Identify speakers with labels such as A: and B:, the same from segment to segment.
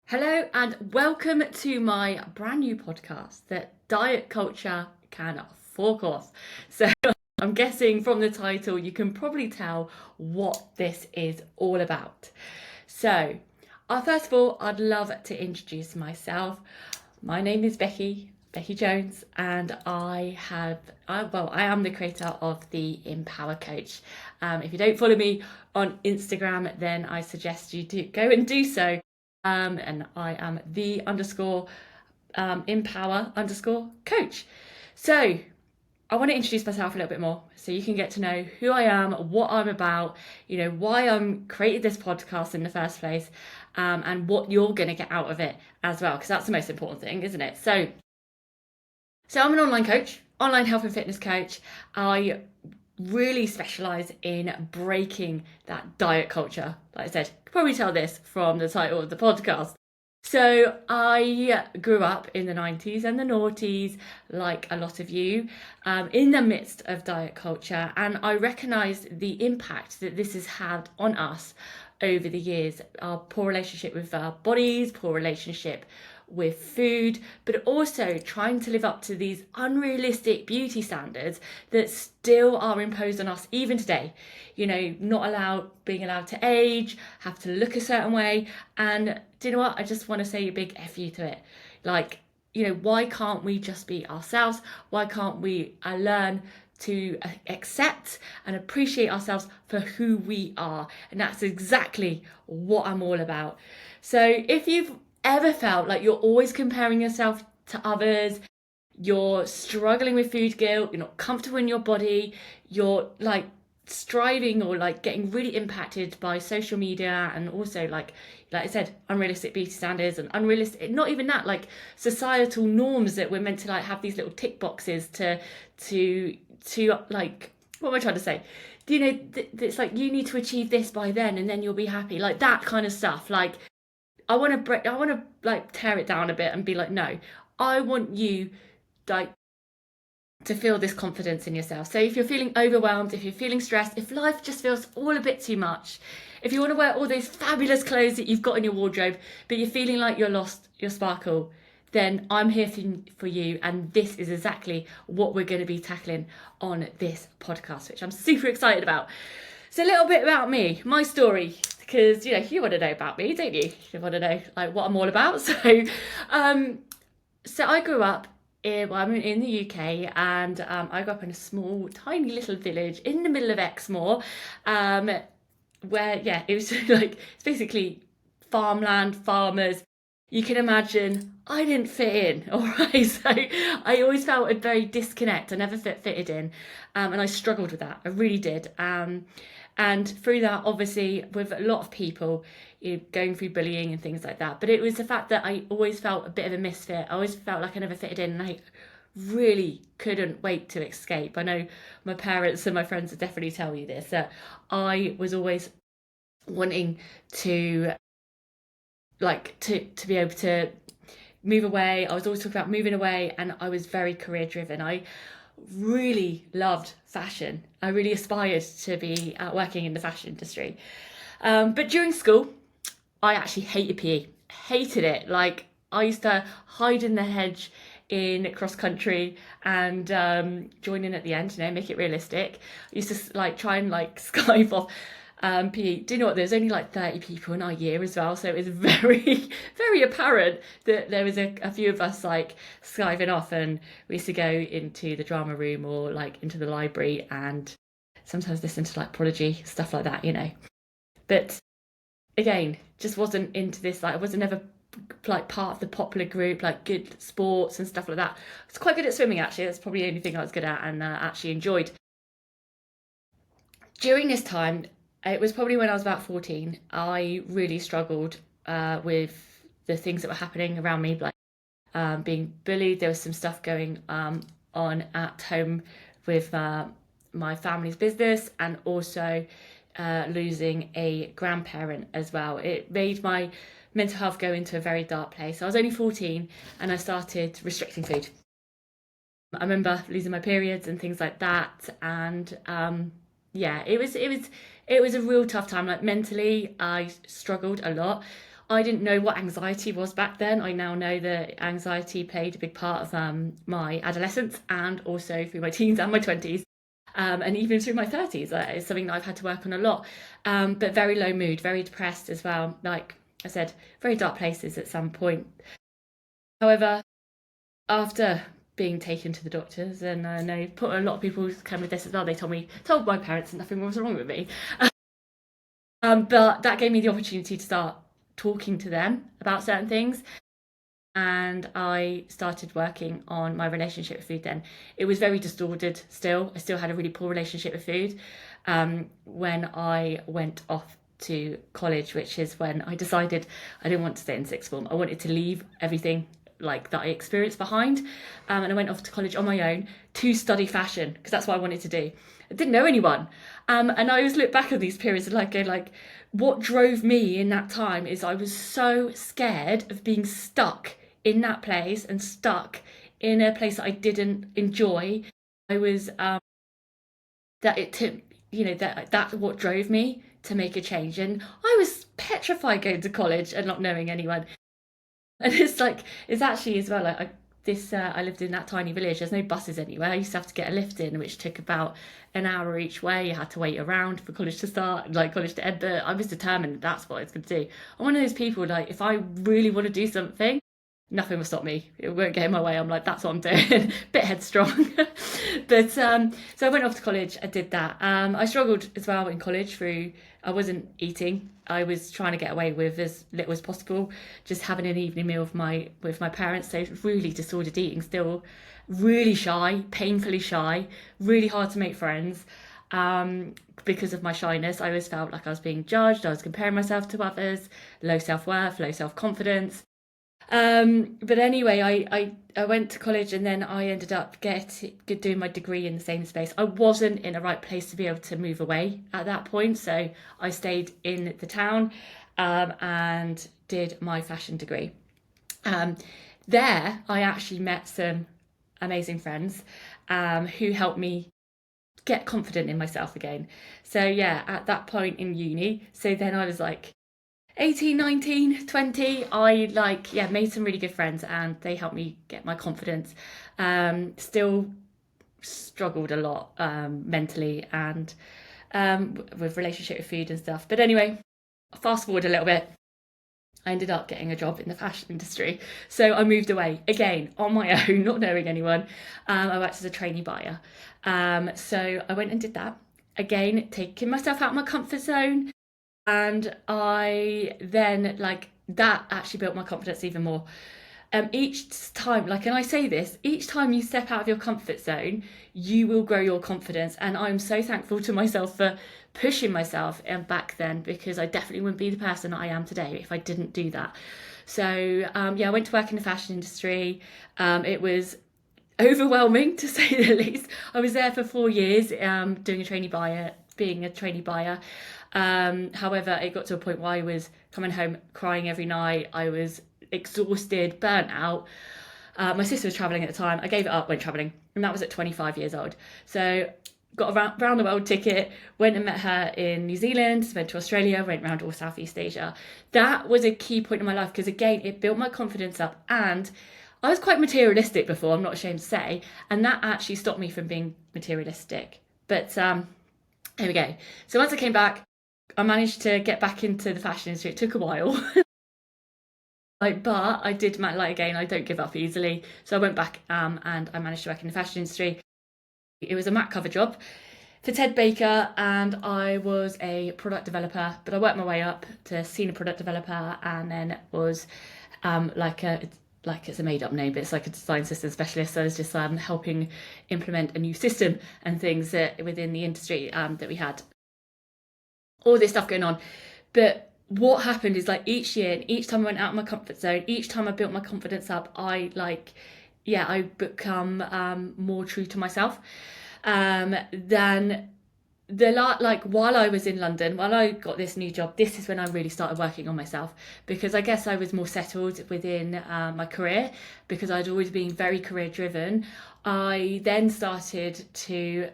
A: Hello and welcome to my brand new podcast that diet culture can fork off. So I'm guessing from the title you can probably tell what this is all about. So, first of all, I'd love to introduce myself. My name is Becky Jones, and I am the creator of the Empower Coach. If you don't follow me on Instagram, then I suggest you do go and do so. And I am the underscore empower underscore coach. So I want to introduce myself a little bit more so you can get to know who I am, what I'm about, why I'm created this podcast in the first place, and what you're going to get out of it as well, because that's the most important thing, isn't it? So I'm an online coach, online health and fitness coach. I really specialize in breaking that diet culture. Like I said, you can probably tell this from the title of the podcast. So I grew up in the 90s and the noughties, like a lot of you, in the midst of diet culture, and I recognised the impact that this has had on us over the years. Our poor relationship with our bodies, poor relationship with food, but also trying to live up to these unrealistic beauty standards that still are imposed on us even today. Not being allowed to age, have to look a certain way. And do you know what? I just want to say a big F you to it. Why can't we just be ourselves? Why can't we learn to accept and appreciate ourselves for who we are? And that's exactly what I'm all about. So if you've ever felt like you're always comparing yourself to others, you're struggling with food guilt, you're not comfortable in your body, you're striving or getting really impacted by social media, and also like I said, unrealistic beauty standards and unrealistic, not even that, societal norms that we're meant to have these little tick boxes to what am I trying to say? It's like you need to achieve this by then and then you'll be happy, like that kind of stuff. I want to tear it down a bit and be like, no, I want you to feel this confidence in yourself. So if you're feeling overwhelmed, if you're feeling stressed, if life just feels all a bit too much, if you want to wear all those fabulous clothes that you've got in your wardrobe, but you're feeling like you're lost your sparkle, then I'm here for you. And this is exactly what we're going to be tackling on this podcast, which I'm super excited about. So a little bit about me, my story, because you want to know about me, don't you? You want to know what I'm all about. So I grew up I'm in the UK, and I grew up in a small, tiny little village in the middle of Exmoor, where it was it's basically farmland, farmers. You can imagine I didn't fit in, all right? So I always felt a very disconnect. I never fitted in, and I struggled with that. I really did. And through that, obviously, with a lot of people, going through bullying and things like that. But it was the fact that I always felt a bit of a misfit. I always felt like I never fitted in, and I really couldn't wait to escape. I know my parents and my friends would definitely tell you this, that I was always wanting to to be able to move away. I was always talking about moving away, and I was very career driven. I really loved fashion. I really aspired to be working in the fashion industry. But during school, I actually hated PE. Hated it. I used to hide in the hedge in cross country and join in at the end, make it realistic. I used to try and skive off PE. Do you know what? There's only 30 people in our year as well, so it was very, very apparent that there was a few of us skiving off, and we used to go into the drama room or into the library and sometimes listen to Prodigy, stuff like that, But again, just wasn't into this. I wasn't ever part of the popular group, good sports and stuff like that. I was quite good at swimming, actually. That's probably the only thing I was good at and actually enjoyed. During this time, it was probably when I was about 14, I really struggled with the things that were happening around me, being bullied. There was some stuff going on at home with my family's business, and also losing a grandparent as well. It made my mental health go into a very dark place. I was only 14 and I started restricting food. I remember losing my periods and things like that, and it was a real tough time. Mentally, I struggled a lot. I didn't know what anxiety was back then. I now know that anxiety played a big part of my adolescence and also through my teens and my 20s. And even through my 30s, it's something that I've had to work on a lot. But very low mood, very depressed as well. Like I said, very dark places at some point. However, after being taken to the doctors, and I know a lot of people come with this as well, told my parents nothing was wrong with me. But that gave me the opportunity to start talking to them about certain things. And I started working on my relationship with food then. It was very distorted still. I still had a really poor relationship with food when I went off to college, which is when I decided I didn't want to stay in sixth form. I wanted to leave everything like that I experienced behind. And I went off to college on my own to study fashion because that's what I wanted to do. I didn't know anyone. And I always look back at these periods and go like, what drove me in that time is I was so scared of being stuck in that place and stuck in a place that I didn't enjoy. I was that it took, that's what drove me to make a change. And I was petrified going to college and not knowing anyone. And it's actually as well like I lived in that tiny village. There's no buses anywhere. I used to have to get a lift in, which took about an hour each way. You had to wait around for college to start, like college to end. But I was determined that's what I was going to do. I'm one of those people like if I really want to do something, nothing will stop me. It won't get in my way. I'm like, that's what I'm doing. Bit headstrong. But so I went off to college. I did that. I struggled as well in college I wasn't eating. I was trying to get away with as little as possible, just having an evening meal with my parents. So really disordered eating, still really shy, painfully shy, really hard to make friends. Because of my shyness, I always felt like I was being judged. I was comparing myself to others, low self-worth, low self-confidence. But anyway, I went to college and then I ended up doing my degree in the same space. I wasn't in the right place to be able to move away at that point, so I stayed in the town and did my fashion degree. There, I actually met some amazing friends who helped me get confident in myself again. So yeah, at that point in uni, so then I was like 18, 19, 20, I made some really good friends and they helped me get my confidence. Still struggled a lot mentally and with relationship with food and stuff. But anyway, fast forward a little bit. I ended up getting a job in the fashion industry. So I moved away again on my own, not knowing anyone. I worked as a trainee buyer. So I went and did that. Again, taking myself out of my comfort zone. And I then that actually built my confidence even more. Each time, and I say this, each time you step out of your comfort zone, you will grow your confidence. And I'm so thankful to myself for pushing myself back then, because I definitely wouldn't be the person I am today if I didn't do that. So I went to work in the fashion industry. It was overwhelming to say the least. I was there for 4 years being a trainee buyer. However, it got to a point where I was coming home crying every night. I was exhausted, burnt out. My sister was travelling at the time. I gave it up, went travelling, and that was at 25 years old. So got a round the world ticket, went and met her in New Zealand, went to Australia, went around all Southeast Asia. That was a key point in my life because again, it built my confidence up, and I was quite materialistic before, I'm not ashamed to say, and that actually stopped me from being materialistic. But here we go. So once I came back, I managed to get back into the fashion industry. It took a while. But I did again, I don't give up easily. So I went back and I managed to work in the fashion industry. It was a mat cover job for Ted Baker, and I was a product developer, but I worked my way up to senior product developer, and then was it's a made up name, but it's like a design system specialist. So I was just helping implement a new system and things within the industry that we had. All this stuff going on. But what happened is each year and each time I went out of my comfort zone, each time I built my confidence up, I become more true to myself. Then while I was in London, while I got this new job, this is when I really started working on myself, because I guess I was more settled within my career because I'd always been very career driven. I then started to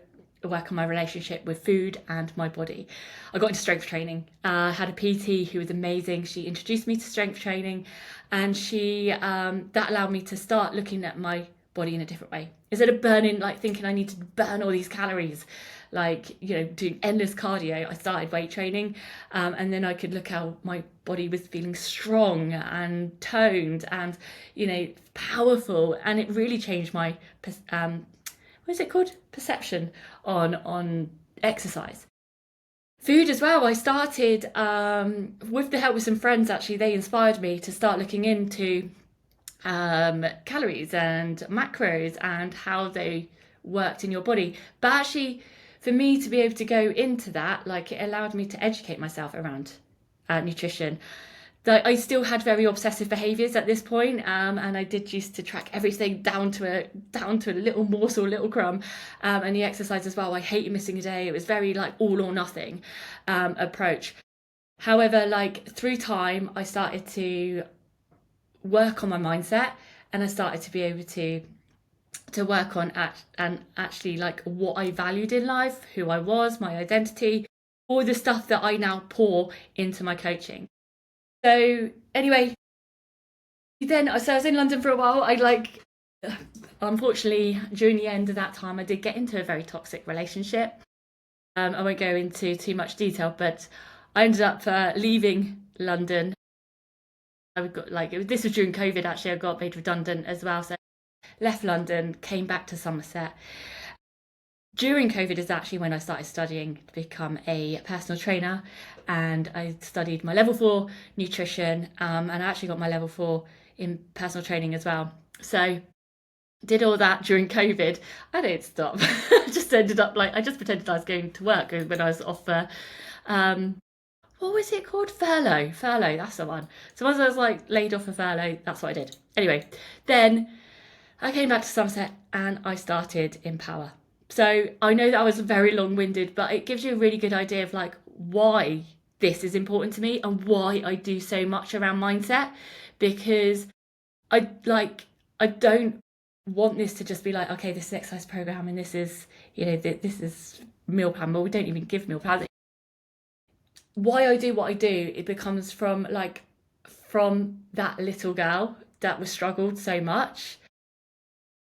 A: work on my relationship with food and my body. I got into strength training. I had a PT who was amazing. She introduced me to strength training, and she that allowed me to start looking at my body in a different way. Instead of burning, like thinking I need to burn all these calories, like, you know, doing endless cardio, I started weight training, and then I could look how my body was feeling strong and toned and, you know, powerful, and it really changed my what is it called, perception on exercise. Food as well. I started with the help of some friends. Actually, they inspired me to start looking into calories and macros and how they worked in your body. But actually, for me to be able to go into that, like, it allowed me to educate myself around nutrition. That I still had very obsessive behaviours at this point, and I did used to track everything down to a little morsel, little crumb, and the exercise as well. I hated missing a day. It was very like all or nothing approach. However, like through time, I started to work on my mindset, and I started to be able to work on and actually like what I valued in life, who I was, my identity, all the stuff that I now pour into my coaching. So anyway, so I was in London for a while. Unfortunately, during the end of that time, I did get into a very toxic relationship. I won't go into too much detail, but I ended up leaving London. This was during COVID. Actually, I got made redundant as well, so left London, came back to Somerset. During COVID is actually when I started studying to become a personal trainer, and I studied my level 4 nutrition, and I actually got my level 4 in personal training as well. So did all that during COVID. I didn't stop. I just ended up I just pretended I was going to work when I was off for what was it called? Furlough, that's the one. So once I was like laid off for furlough, that's what I did. Anyway, then I came back to Somerset and I started Empower. So I know that I was very long-winded, but it gives you a really good idea of like why this is important to me and why I do so much around mindset, because I don't want this to just be like, okay, this is an exercise program and this is, you know, this is meal plan, but we don't even give meal plans. Why I do what I do, it becomes from that little girl that was struggled so much.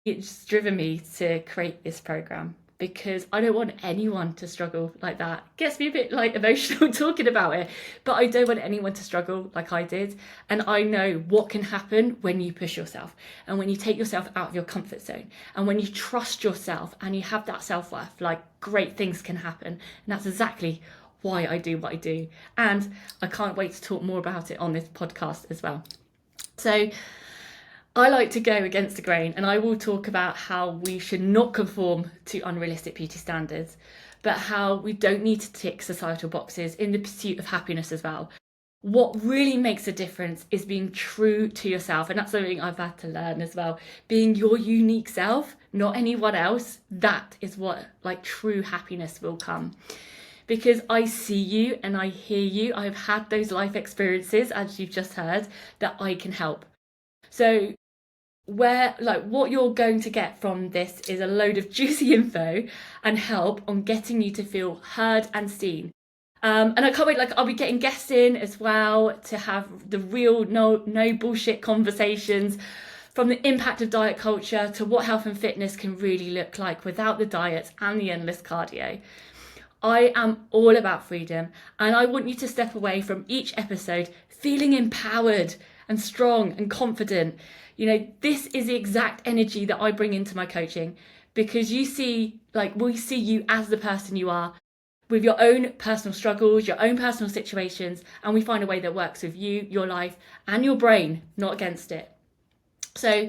A: It's driven me to create this program because I don't want anyone to struggle like that. It gets me a bit like emotional talking about it, but I don't want anyone to struggle like I did. And I know what can happen when you push yourself and when you take yourself out of your comfort zone and when you trust yourself and you have that self-worth, like great things can happen. And that's exactly why I do what I do. And I can't wait to talk more about it on this podcast as well. So I like to go against the grain, and I will talk about how we should not conform to unrealistic beauty standards, but how we don't need to tick societal boxes in the pursuit of happiness as well. What really makes a difference is being true to yourself, and that's something I've had to learn as well. Being your unique self, not anyone else, that is what like true happiness will come. Because I see you and I hear you, I've had those life experiences, as you've just heard, that I can help. So what you're going to get from this is a load of juicy info and help on getting you to feel heard and seen. And I can't wait, I'll be getting guests in as well to have the real no bullshit conversations, from the impact of diet culture to what health and fitness can really look like without the diets and the endless cardio. I am all about freedom, and I want you to step away from each episode feeling empowered and strong and confident. You know, this is the exact energy that I bring into my coaching, because we see you as the person you are, with your own personal struggles, your own personal situations, and we find a way that works with you, your life, and your brain, not against it. So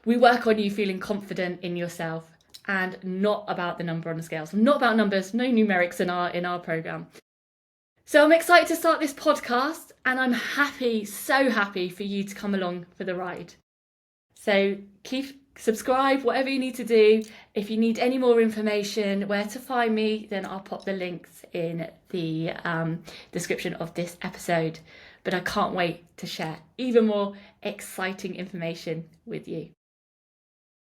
A: we work on you feeling confident in yourself and not about the number on the scales. Not about numbers, no numerics in our program. So I'm excited to start this podcast, and I'm so happy for you to come along for the ride. So subscribe, whatever you need to do. If you need any more information, where to find me, then I'll pop the links in the description of this episode. But I can't wait to share even more exciting information with you.